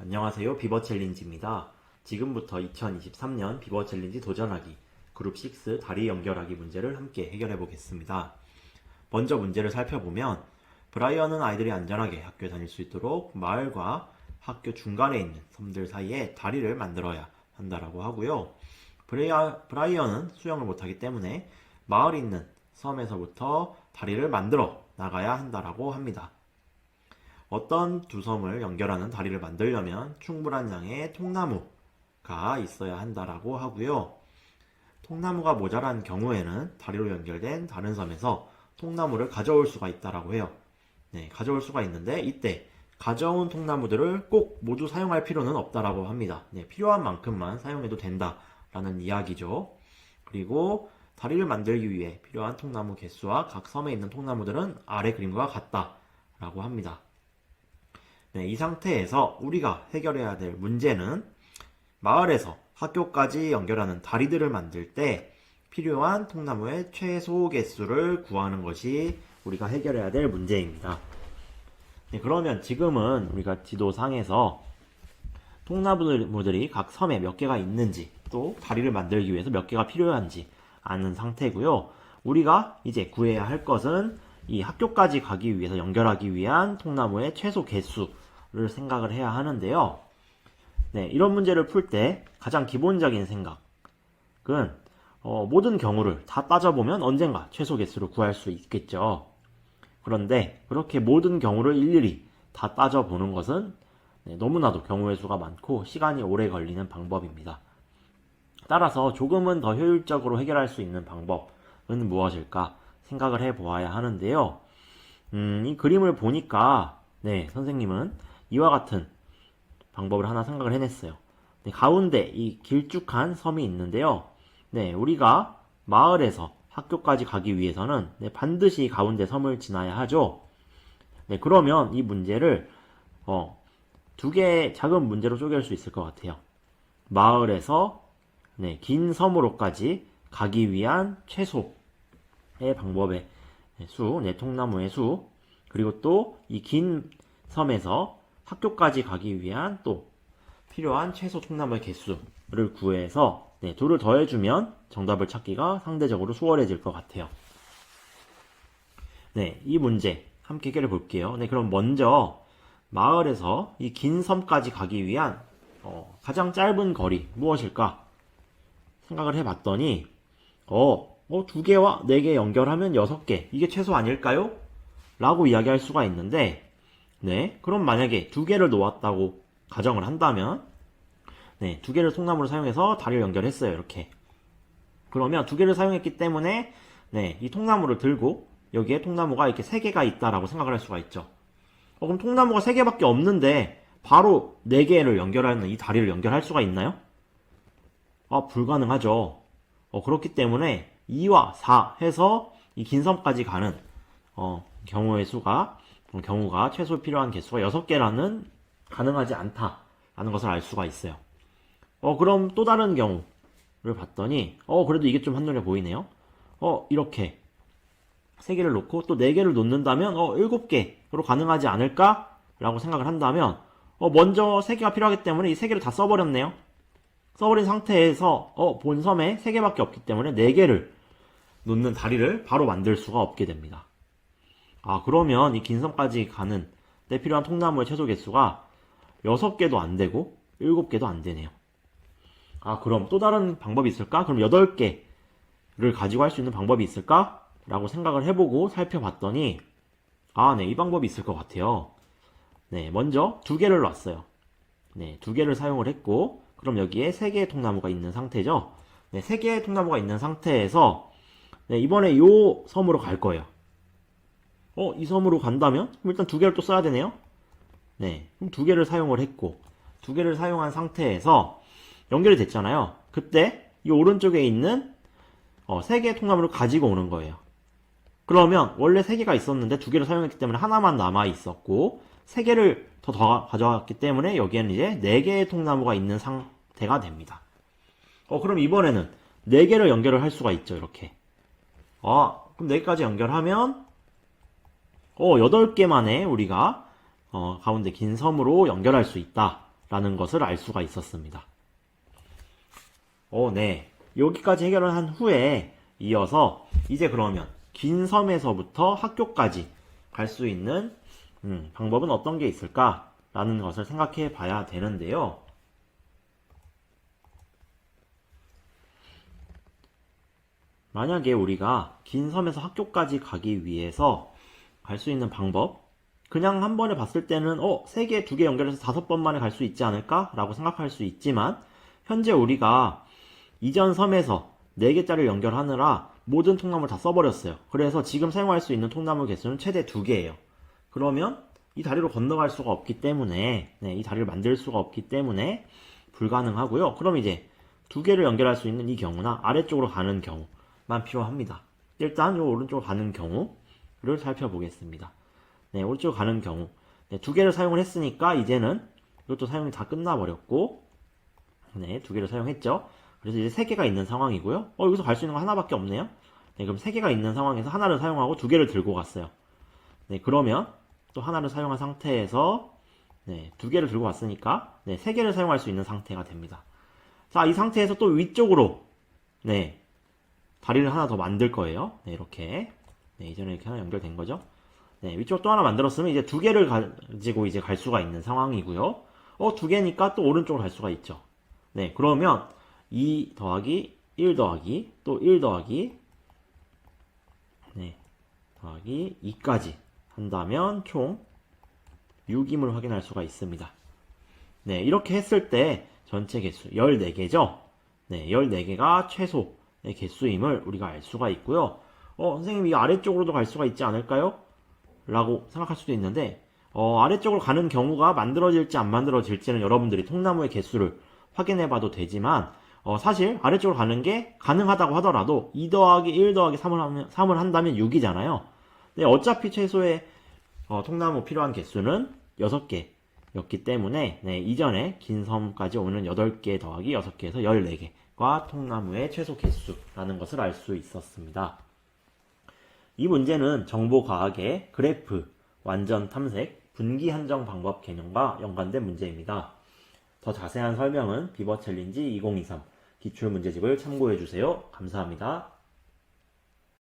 안녕하세요. 비버 챌린지입니다. 지금부터 2023년 비버 챌린지 도전하기 그룹 6 다리 연결하기 문제를 함께 해결해 보겠습니다. 먼저 문제를 살펴보면 브라이언은 아이들이 안전하게 학교에 다닐 수 있도록 마을과 학교 중간에 있는 섬들 사이에 다리를 만들어야 한다라고 하고요. 브라이언은 수영을 못하기 때문에 마을이 있는 섬에서부터 다리를 만들어 나가야 한다라고 합니다. 어떤 두 섬을 연결하는 다리를 만들려면 충분한 양의 통나무가 있어야 한다라고 하고요. 통나무가 모자란 경우에는 다리로 연결된 다른 섬에서 통나무를 가져올 수가 있다라고 해요. 가져올 수가 있는데 이때 가져온 통나무들을 꼭 모두 사용할 필요는 없다라고 합니다. 필요한 만큼만 사용해도 된다라는 이야기죠. 그리고 다리를 만들기 위해 필요한 통나무 개수와 각 섬에 있는 통나무들은 아래 그림과 같다라고 합니다. 이 상태에서 우리가 해결해야 될 문제는 마을에서 학교까지 연결하는 다리들을 만들 때 필요한 통나무의 최소 개수를 구하는 것이 우리가 해결해야 될 문제입니다. 그러면 지금은 우리가 지도상에서 통나무들이 각 섬에 몇 개가 있는지 또 다리를 만들기 위해서 몇 개가 필요한지 아는 상태고요. 우리가 이제 구해야 할 것은 이 학교까지 가기 위해서 연결하기 위한 통나무의 최소 개수를 생각을 해야 하는데요. 이런 문제를 풀 때 가장 기본적인 생각은 모든 경우를 다 따져보면 언젠가 최소 개수를 구할 수 있겠죠. 그런데 그렇게 모든 경우를 일일이 다 따져보는 것은 너무나도 경우의 수가 많고 시간이 오래 걸리는 방법입니다. 따라서 조금은 더 효율적으로 해결할 수 있는 방법은 무엇일까 생각을 해보아야 하는데요. 이 그림을 보니까 선생님은 이와 같은 방법을 하나 생각을 해냈어요. 가운데 이 길쭉한 섬이 있는데요. 우리가 마을에서 학교까지 가기 위해서는 반드시 가운데 섬을 지나야 하죠. 그러면 이 문제를 두 개의 작은 문제로 쪼갤 수 있을 것 같아요. 마을에서 긴 섬으로까지 가기 위한 최소의 방법의 수, 통나무의 수, 그리고 또 이 긴 섬에서 학교까지 가기 위한 또 필요한 최소 통나무의 개수를 구해서 둘을 더해주면 정답을 찾기가 상대적으로 수월해질 것 같아요. 이 문제 함께 해결해 볼게요. 그럼 먼저 마을에서 이 긴 섬까지 가기 위한 가장 짧은 거리 무엇일까 생각을 해봤더니 2개와 4개 연결하면 6개 이게 최소 아닐까요? 라고 이야기할 수가 있는데 그럼 만약에 2개를 놓았다고 가정을 한다면 2개를 통나무를 사용해서 다리를 연결했어요. 이렇게. 그러면 2개를 사용했기 때문에 이 통나무를 들고 여기에 통나무가 이렇게 3개가 있다라고 생각을 할 수가 있죠. 그럼 통나무가 3개밖에 없는데 바로 4개를 연결하는 이 다리를 연결할 수가 있나요? 불가능하죠. 그렇기 때문에 2와 4 해서 이 긴 섬까지 가는 경우가 최소 필요한 개수가 6개라는 가능하지 않다라는 것을 알 수가 있어요. 그럼 또 다른 경우를 봤더니 그래도 이게 좀 한눈에 보이네요. 이렇게 3개를 놓고 또 4개를 놓는다면 7개로 가능하지 않을까? 라고 생각을 한다면 먼저 3개가 필요하기 때문에 이 3개를 다 써버렸네요. 써버린 상태에서 본 섬에 3개밖에 없기 때문에 4개를 놓는 다리를 바로 만들 수가 없게 됩니다. 그러면 이 긴 섬까지 가는 데 필요한 통나무의 최소 개수가 6개도 안 되고 7개도 안 되네요. 그럼 또 다른 방법이 있을까? 그럼 8개를 가지고 할 수 있는 방법이 있을까? 라고 생각을 해보고 살펴봤더니 이 방법이 있을 것 같아요. 먼저 2개를 놨어요. 2개를 사용을 했고 그럼 여기에 3개의 통나무가 있는 상태죠. 3개의 통나무가 있는 상태에서 이번에 이 섬으로 갈 거예요. 이 섬으로 간다면 그럼 일단 2개를 또 써야 되네요. 그럼 2개를 사용을 했고 2개를 사용한 상태에서 연결이 됐잖아요. 그때 이 오른쪽에 있는 3개의 통나무를 가지고 오는 거예요. 그러면 원래 3개가 있었는데 2개를 사용했기 때문에 하나만 남아 있었고 3개를 더 가져왔기 때문에 여기에는 이제 4개의 통나무가 있는 상태가 됩니다. 그럼 이번에는 4개를 연결을 할 수가 있죠. 이렇게. 그럼 4개까지 연결하면 8개 만에 우리가 가운데 긴 섬으로 연결할 수 있다 라는 것을 알 수가 있었습니다. 네. 여기까지 해결을 한 후에 이어서 이제 그러면 긴 섬에서부터 학교까지 갈 수 있는 방법은 어떤 게 있을까? 라는 것을 생각해 봐야 되는데요. 만약에 우리가 긴 섬에서 학교까지 가기 위해서 갈 수 있는 방법, 그냥 한 번에 봤을 때는 3개, 2개 연결해서 5번 만에 갈 수 있지 않을까? 라고 생각할 수 있지만 현재 우리가 이전 섬에서 4개짜리를 연결하느라 모든 통나무를 다 써버렸어요. 그래서 지금 사용할 수 있는 통나무 개수는 최대 2개예요. 그러면 이 다리로 건너갈 수가 없기 때문에 이 다리를 만들 수가 없기 때문에 불가능하고요. 그럼 이제 2개를 연결할 수 있는 이 경우나 아래쪽으로 가는 경우만 필요합니다. 일단 이 오른쪽으로 가는 경우를 살펴보겠습니다. 오른쪽으로 가는 경우 2개를 사용을 했으니까 이제는 이것도 사용이 다 끝나버렸고 2개를 사용했죠. 그래서 이제 3개가 있는 상황이고요. 여기서 갈 수 있는 거 하나밖에 없네요. 그럼 3개가 있는 상황에서 하나를 사용하고 2개를 들고 갔어요. 그러면 또 하나를 사용한 상태에서 2개를 들고 왔으니까 3개를 사용할 수 있는 상태가 됩니다. 자, 이 상태에서 또 위쪽으로 다리를 하나 더 만들 거예요. 이렇게 이전에 이렇게 하나 연결된 거죠. 위쪽 또 하나 만들었으면 이제 2개를 가지고 이제 갈 수가 있는 상황이고요. 2개니까 또 오른쪽으로 갈 수가 있죠. 그러면 2 더하기 1 더하기 또 1 더하기 더하기 2까지 한다면 총 6임을 확인할 수가 있습니다. 이렇게 했을 때 전체 개수 14개죠. 14개가 최소의 개수임을 우리가 알 수가 있고요. 선생님 이 아래쪽으로도 갈 수가 있지 않을까요? 라고 생각할 수도 있는데 아래쪽으로 가는 경우가 만들어질지 안 만들어질지는 여러분들이 통나무의 개수를 확인해 봐도 되지만 사실 아래쪽으로 가는 게 가능하다고 하더라도 2 더하기 1 더하기 3을 한다면 6이잖아요. 어차피 최소의 통나무 필요한 개수는 6개였기 때문에 이전에 긴 섬까지 오는 8개 더하기 6개에서 14개가 통나무의 최소 개수라는 것을 알 수 있었습니다. 이 문제는 정보과학의 그래프, 완전 탐색, 분기 한정 방법 개념과 연관된 문제입니다. 더 자세한 설명은 비버 챌린지 2023 기출문제집을 참고해주세요. 감사합니다.